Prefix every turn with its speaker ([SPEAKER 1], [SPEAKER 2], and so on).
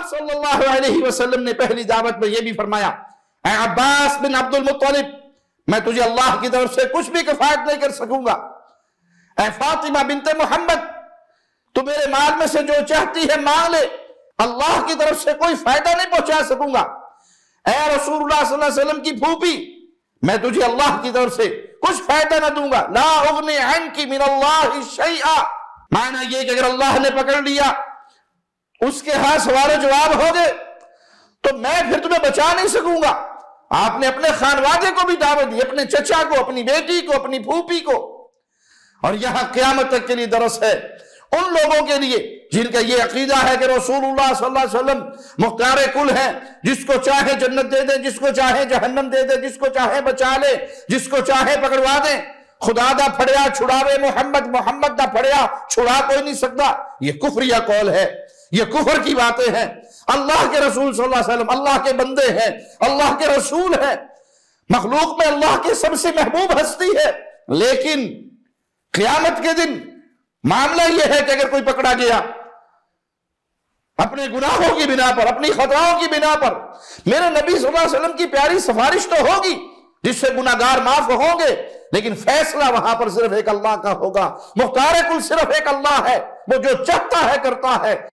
[SPEAKER 1] آپ صلی اللہ علیہ وسلم نے پہلی دعوت میں یہ بھی فرمایا، اے عباس بن عبد المطلب، میں تجھے اللہ کی طرف سے کچھ بھی کفایت نہیں کر سکوں گا۔ اے فاطمہ بنت محمد، تو میرے مال میں سے جو چاہتی ہے مانگ لے، اللہ کی طرف سے کوئی فائدہ نہیں پہنچا سکوں گا۔ اے رسول اللہ صلی اللہ علیہ وسلم کی پھوپھی، میں تجھے اللہ کی طرف سے کچھ فائدہ نہ دوں گا۔ لا اغنی عنکی من اللہ شیئا، معنی یہ کہ اگر اللہ نے پکڑ لیا، اس کے ہاں سوال و جواب ہو گئے تو میں پھر تمہیں بچا نہیں سکوں گا۔ آپ نے اپنے خانوادے کو بھی دعوت دی، اپنے چچا کو، اپنی بیٹی کو، اپنی پھوپھی کو۔ اور یہاں قیامت تک کے لیے درس ہے ان لوگوں کے لیے جن کا یہ عقیدہ ہے کہ رسول اللہ صلی اللہ علیہ وسلم مختار کل ہیں، جس کو چاہے جنت دے دے، جس کو چاہے جہنم دے دے، جس کو چاہے بچا لے، جس کو چاہے پکڑوا دے۔ خدا دا پھڑیا چھڑاوے محمد، محمد دا پھڑیا چھڑا کوئی نہیں سکتا۔ یہ کفریہ قول ہے، یہ کفر کی باتیں ہیں۔ اللہ کے رسول صلی اللہ علیہ وسلم اللہ کے بندے ہیں، اللہ کے رسول ہیں، مخلوق میں اللہ کے سب سے محبوب ہستی ہے۔ لیکن قیامت کے دن معاملہ یہ ہے کہ اگر کوئی پکڑا گیا اپنے گناہوں کی بنا پر، اپنی خطاؤں کی بنا پر، میرے نبی صلی اللہ علیہ وسلم کی پیاری سفارش تو ہوگی جس سے گناہگار معاف ہوں گے، لیکن فیصلہ وہاں پر صرف ایک اللہ کا ہوگا۔ مختار کل صرف ایک اللہ ہے، وہ جو چاہتا ہے کرتا ہے۔